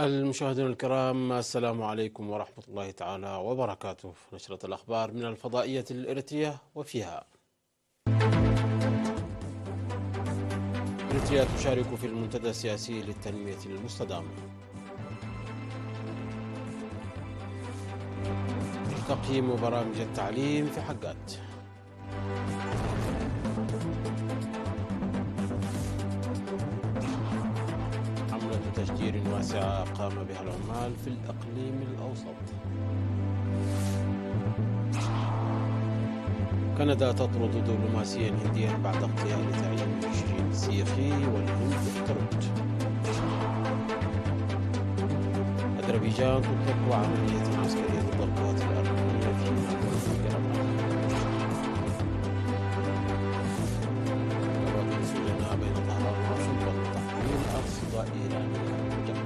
المشاهدين الكرام، السلام عليكم ورحمة الله تعالى وبركاته. نشرة الأخبار من الفضائية الإريترية، وفيها: إريتريا تشارك في المنتدى السياسي للتنمية المستدامة. تقييم برامج التعليم في حقات. حملة تشجير واسعة قام بها العمال في الإقليم الأوسط. كندا تطرد دبلوماسيا هنديا بعد اغتيال تعيين 20 سيخي، والهند ترد. أذربيجان تطلق عملية عسكرية ضد القوات الأرمنية في ناغورنو-كاراباخ. كواكب سجناء بين طهران وواشنطن تحويل أرصدة إيرانية مجددة.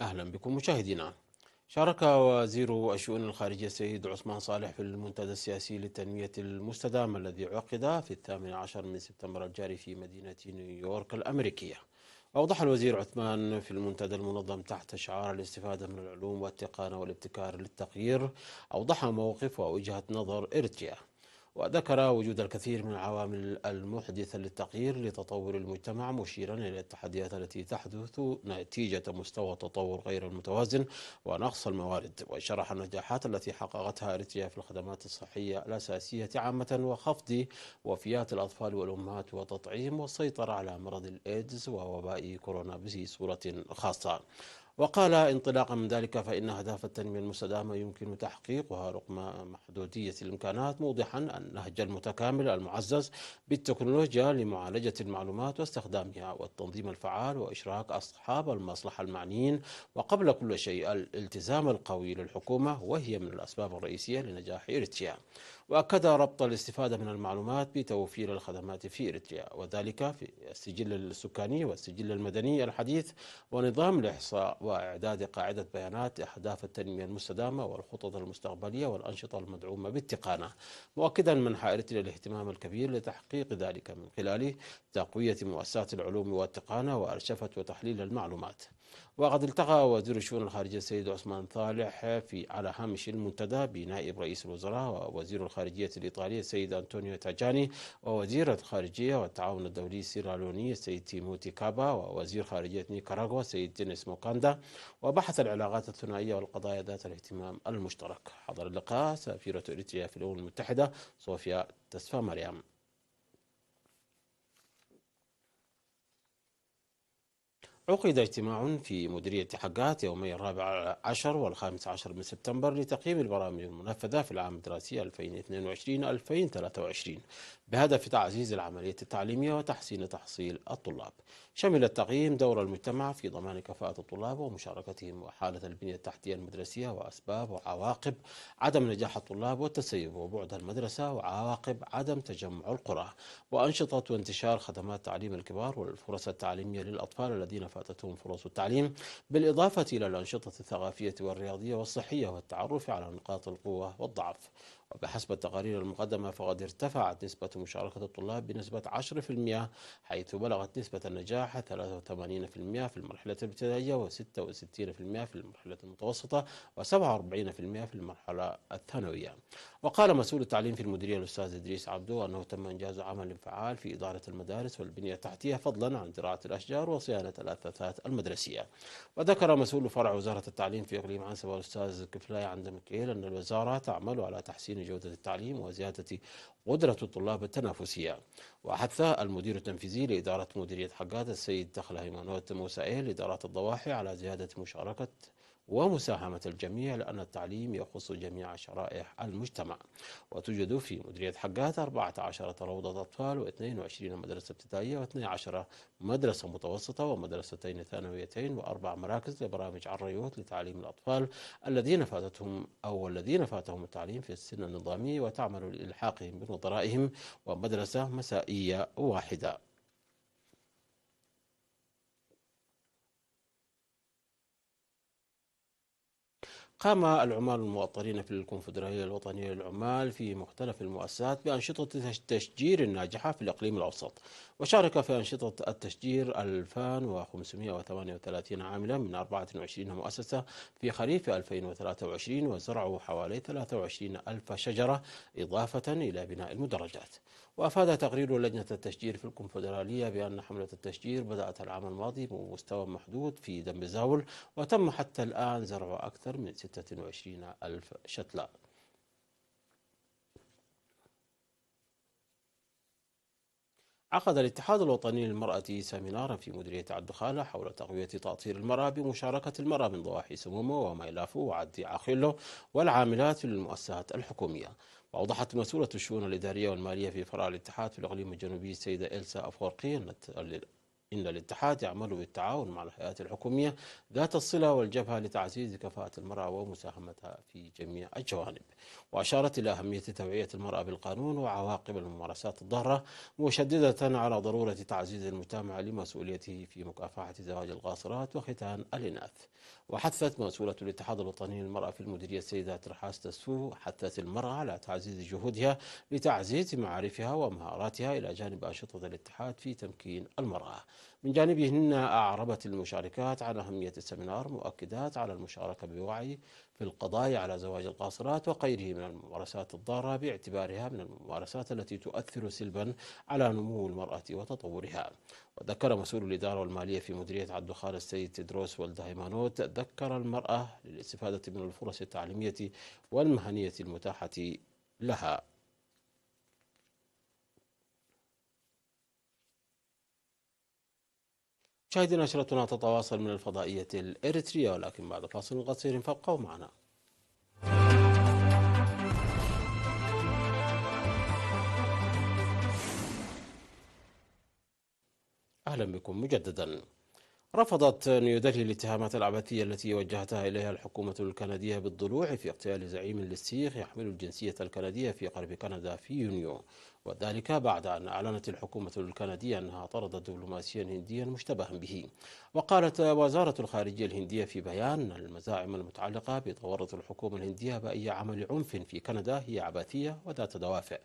أهلا بكم مشاهدينا. شارك وزير الشؤون الخارجية السيد عثمان صالح في المنتدى السياسي للتنمية المستدامة الذي عقد في 18 من سبتمبر الجاري في مدينة نيويورك الأمريكية. أوضح الوزير عثمان في المنتدى المنظم تحت شعار الاستفادة من العلوم والتقنية والابتكار للتغيير، أوضح موقف ووجهة نظر إريتريا، وذكر وجود الكثير من العوامل المحدثة للتغيير لتطور المجتمع، مشيرا إلى التحديات التي تحدث نتيجة مستوى التطور غير المتوازن ونقص الموارد. وشرح النجاحات التي حققتها إريتريا في الخدمات الصحية الأساسية عامة، وخفض وفيات الأطفال والأمهات، وتطعيم والسيطرة على مرض الإيدز ووباء كورونا بصورة خاصة. وقال انطلاقا من ذلك فإن أهداف التنمية المستدامة يمكن تحقيقها رغم محدودية الإمكانات، موضحا النهج المتكامل المعزز بالتكنولوجيا لمعالجة المعلومات واستخدامها، والتنظيم الفعال وإشراك أصحاب المصلحة المعنيين، وقبل كل شيء الالتزام القوي للحكومة، وهي من الأسباب الرئيسية لنجاح إريتريا. وأكد ربط الاستفادة من المعلومات بتوفير الخدمات في إريتريا، وذلك في السجل السكاني والسجل المدني الحديث ونظام الإحصاء، وإعداد قاعدة بيانات أهداف التنمية المستدامة والخطط المستقبلية والأنشطة المدعومة بالتقانة، مؤكدا منح إريتريا الاهتمام الكبير لتحقيق ذلك من خلال تقوية مؤسسات العلوم والتقانة وأرشفة وتحليل المعلومات. وقد التقى وزير الشؤون الخارجية السيد عثمان صالح على هامش المنتدى بنائب رئيس الوزراء ووزير الخارجية الإيطالي السيد أنطونيو تاجاني، ووزير الخارجية والتعاون الدولي السيراليوني السيد تيموتي كابا، ووزير خارجية نيكاراغوا السيد دينيس موكاندا، وبحث العلاقات الثنائية والقضايا ذات الاهتمام المشترك. حضر اللقاء سفيرة إريتريا في الأمم المتحدة صوفيا تسفا مريم. عقد اجتماع في مديرية حقات يومي 14 و15 من سبتمبر لتقييم البرامج المنفذة في العام الدراسي 2022-2023 بهدف تعزيز العملية التعليمية وتحسين تحصيل الطلاب. شمل التقييم دور المجتمع في ضمان كفاءة الطلاب ومشاركتهم، وحالة البنية التحتية المدرسية، وأسباب وعواقب عدم نجاح الطلاب والتسيب، وبعد المدرسة، وعواقب عدم تجمع القرى، وأنشطة وانتشار خدمات تعليم الكبار، والفرص التعليمية للأطفال الذين فاتتهم فرص التعليم، بالإضافة إلى الأنشطة الثقافية والرياضية والصحية والتعرف على نقاط القوة والضعف. وبحسب التقارير المقدمة فقد ارتفعت نسبة مشاركة الطلاب بنسبة 10%، حيث بلغت نسبة النجاح 83% في المرحلة الابتدائية، و66% في المرحلة المتوسطة، و47% في المرحلة الثانوية. وقال مسؤول التعليم في المديرية الأستاذ إدريس عبدو أنه تم إنجاز عمل فعال في إدارة المدارس والبنية التحتية، فضلا عن زراعة الأشجار وصيانة الأثاثات المدرسية. وذكر مسؤول فرع وزارة التعليم في إقليم عنسبة الأستاذ كفلاي عند مكيل أن الوزارة تعمل على تحسين جودة التعليم وزيادة قدرة الطلاب التنافسية. وحث المدير التنفيذي لإدارة مديرية حقات السيد دخله هيمانوت موسائيل لإدارة الضواحي على زيادة مشاركة ومساهمة الجميع، لأن التعليم يخص جميع شرائح المجتمع. وتوجد في مديرية حقات 14 روضة أطفال، و22 مدرسة ابتدائية، و12 مدرسة متوسطة، ومدرستين ثانويتين، وأربع مراكز لبرامج عريوت لتعليم الأطفال الذين فاتهم التعليم في السن النظامي، وتعمل لإلحاقهم بنظرائهم، ومدرسة مسائية واحدة. قام العمال المؤطرين في الكونفدرالية الوطنية للعمال في مختلف المؤسسات بأنشطة التشجير الناجحة في الإقليم الأوسط، وشارك في أنشطة التشجير 2538 عاملا من 24 مؤسسة في خريف 2023، وزرعوا حوالي 23 ألف شجرة إضافة إلى بناء المدرجات. وأفاد تقرير لجنة التشجير في الكونفدرالية بأن حملة التشجير بدأت العام الماضي بمستوى محدود في دمبزاول، وتم حتى الآن زرع أكثر من 26 ألف شتلة. عقد الاتحاد الوطني للمرأة سيمينارا في مديرية الدخالة حول تقوية تأطير المرأة بمشاركة المرأة من ضواحي سمومو وميلافو وعدي عاخيلو والعاملات في المؤسسات الحكومية. وأوضحت مسؤولة الشؤون الإدارية والمالية في فرع الاتحاد في الإقليم الجنوبي السيدة إلسا أفورقي إن الاتحاد يعمل بالتعاون مع الهيئات الحكومية ذات الصلة والجبهة لتعزيز كفاءة المرأة ومساهمتها في جميع الجوانب. وأشارت إلى أهمية توعية المرأة بالقانون وعواقب الممارسات الضارة، مشددة على ضرورة تعزيز المجتمع لمسؤوليته في مكافحة زواج القاصرات وختان الإناث. وحثت مسؤولة الاتحاد الوطني للمرأة في المديرية السيدة ترحاس تسو حثت المرأة على تعزيز جهودها لتعزيز معارفها ومهاراتها إلى جانب أنشطة الاتحاد في تمكين المرأة. من جانبهن أعربت المشاركات عن أهمية السمينار، مؤكدات على المشاركة بوعي في القضاء على زواج القاصرات وغيره من الممارسات الضارة باعتبارها من الممارسات التي تؤثر سلبا على نمو المرأة وتطورها. وذكر مسؤول الإدارة والمالية في مديرية الدخان السيد تدروس والدهيمانوت ذكر المرأة للاستفادة من الفرص التعليمية والمهنية المتاحة لها. مشاهدينا، نشرتنا تتواصل من الفضائية الإريترية، ولكن بعد فاصل قصير فابقوا معنا. أهلا بكم مجددا. رفضت نيودلهي الاتهامات العبثية التي وجهتها إليها الحكومة الكندية بالضلوع في اغتيال زعيم للسيخ يحمل الجنسية الكندية في غرب كندا في يونيو، وذلك بعد أن أعلنت الحكومة الكندية أنها طردت دبلوماسيا هنديا مشتبها به. وقالت وزارة الخارجية الهندية في بيان أن المزاعم المتعلقة بتورط الحكومة الهندية بأي عمل عنف في كندا هي عبثية وذات دوافع.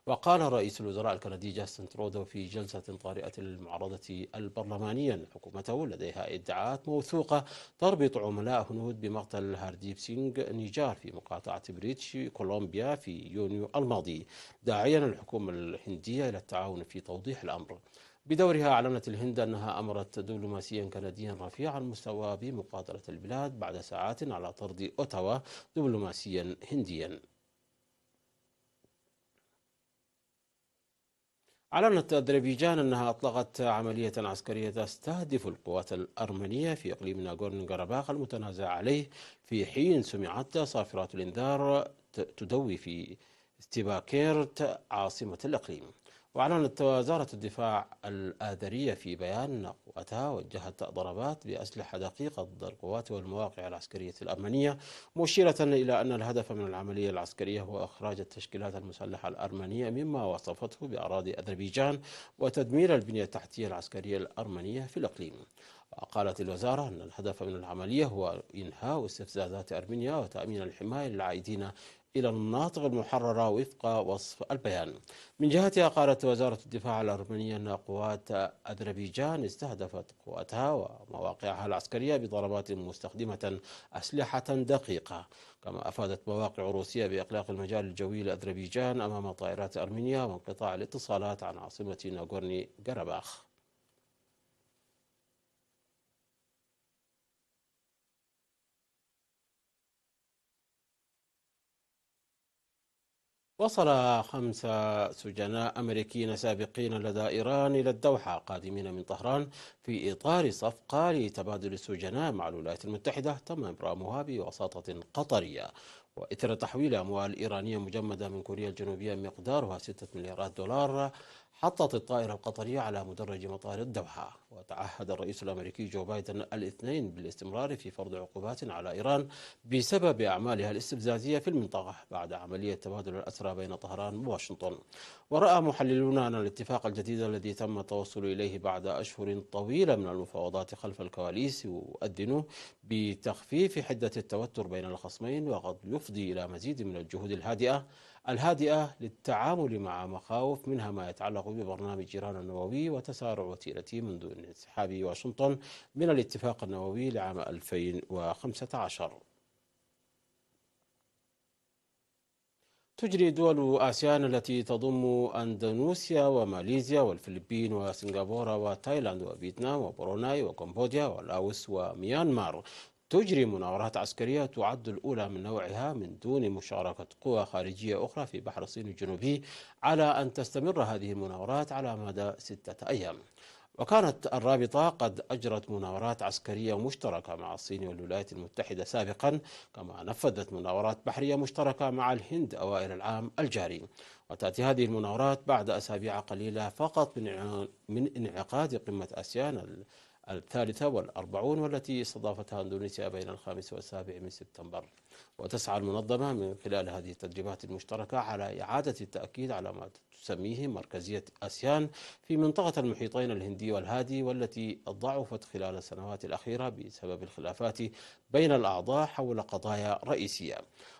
وقال رئيس الوزراء الكندي جاستن ترودو في جلسة طارئة للمعارضة البرلمانية أن حكومته لديها ادعاءات موثوقة تربط عملاء هنود بمقتل هارديب سينغ نيجار في مقاطعة بريتش كولومبيا في يونيو الماضي، داعيا الحكومة الهندية إلى التعاون في توضيح الأمر. بدورها أعلنت الهند أنها أمرت دبلوماسيا كنديا رفيع المستوى بمغادرة البلاد بعد ساعات على طرد أوتاوا دبلوماسيا هنديا. أعلنت أذربيجان أنها أطلقت عملية عسكرية تستهدف القوات الأرمنية في إقليم ناغورنو كاراباخ المتنازع عليه، في حين سمعت صافرات الإنذار تدوي في ستيباكيرت عاصمة الإقليم. وأعلنت وزارة الدفاع الآذرية في بيان أن قواتها وجهت ضربات بأسلحة دقيقة ضد القوات والمواقع العسكرية الأرمنية، مشيرة إلى أن الهدف من العملية العسكرية هو إخراج التشكيلات المسلحة الأرمنية مما وصفته بأراضي أذربيجان وتدمير البنية التحتية العسكرية الأرمنية في الإقليم. وقالت الوزارة أن الهدف من العملية هو إنهاء استفزازات أرمينيا وتأمين الحماية للعائدين إلى المناطق المحررة وفق وصف البيان. من جهتها قالت وزارة الدفاع الأرمنية أن قوات أذربيجان استهدفت قواتها ومواقعها العسكرية بضربات مستخدمة أسلحة دقيقة. كما أفادت مواقع روسيا بإغلاق المجال الجوي لأذربيجان أمام طائرات أرمينيا وانقطاع الاتصالات عن عاصمة ناغورني كاراباخ. وصل 5 سجناء أمريكيين سابقين لدى إيران إلى الدوحة قادمين من طهران في إطار صفقة لتبادل السجناء مع الولايات المتحدة تم إبرامها بوساطة قطرية، وإثر تحويل أموال إيرانية مجمدة من كوريا الجنوبية مقدارها 6 مليارات دولار حطت الطائرة القطرية على مدرج مطار الدوحة. وتعهد الرئيس الأمريكي جو بايدن الاثنين بالاستمرار في فرض عقوبات على إيران بسبب أعمالها الاستفزازية في المنطقة بعد عملية تبادل الأسرى بين طهران وواشنطن. ورأى محللون أن الاتفاق الجديد الذي تم التوصل إليه بعد أشهر طويلة من المفاوضات خلف الكواليس يؤذن بتخفيف حدة التوتر بين الخصمين، وقد يفضي إلى مزيد من الجهود الهادئة للتعامل مع مخاوف منها ما يتعلق ببرنامج إيران النووي وتسارع وتيرته منذ انسحاب واشنطن من الاتفاق النووي لعام 2015. تجري دول آسيان التي تضم أندونيسيا وماليزيا والفلبين وسنغافورة وتايلاند وفيتنام وبروناي وكمبوديا ولاوس وميانمار تجري مناورات عسكرية تعد الأولى من نوعها من دون مشاركة قوى خارجية أخرى في بحر الصين الجنوبي، على أن تستمر هذه المناورات على مدى 6 أيام. وكانت الرابطة قد أجرت مناورات عسكرية مشتركة مع الصين والولايات المتحدة سابقا، كما نفذت مناورات بحرية مشتركة مع الهند أوائل العام الجاري. وتأتي هذه المناورات بعد أسابيع قليلة فقط من انعقاد قمة آسيان 43 والتي استضافتها اندونيسيا بين 5 و7 من سبتمبر. وتسعى المنظمة من خلال هذه التدريبات المشتركة على إعادة التأكيد على ما تسميه مركزية آسيان في منطقة المحيطين الهندي والهادي، والتي ضعفت خلال السنوات الأخيرة بسبب الخلافات بين الأعضاء حول قضايا رئيسية.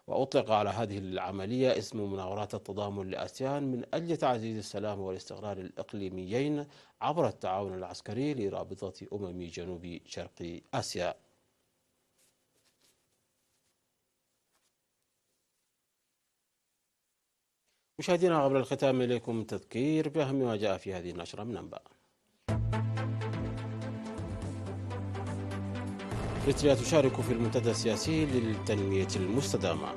وأطلق على هذه العملية اسم مناورات التضامن لآسيان من أجل تعزيز السلام والاستقرار الإقليميين عبر التعاون العسكري لرابطة جنوب شرق آسيا. مشاهدينا، قبل الختام إليكم تذكير بأهم ما جاء في هذه النشرة من أنباء. إريتريا تشارك في المنتدى السياسي للتنمية المستدامة.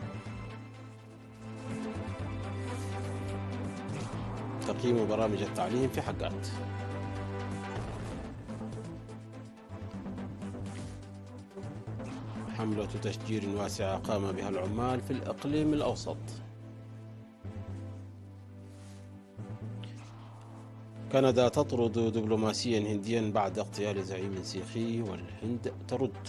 تقييم برامج التعليم في حقات. حملة تشجير واسعة قام بها العمال في الإقليم الأوسط. كندا تطرد دبلوماسيا هنديا بعد اغتيال زعيم سيخي، والهند ترد.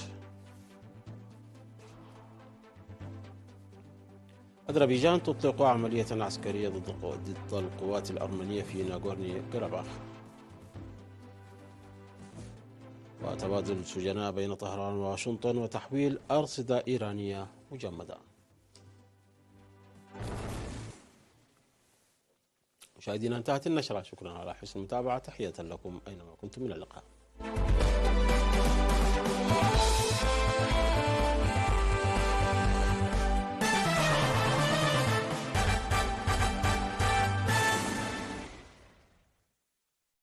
أذربيجان تطلق عملية عسكرية ضد القوات الأرمنية في ناغورني كاراباخ. وتبادل سجناء بين طهران وواشنطن وتحويل أرصدة إيرانية مجمدة. مشاهدينا، انتهت النشرة. شكرا على حسن المتابعة. تحية لكم أينما كنتم، من اللقاء.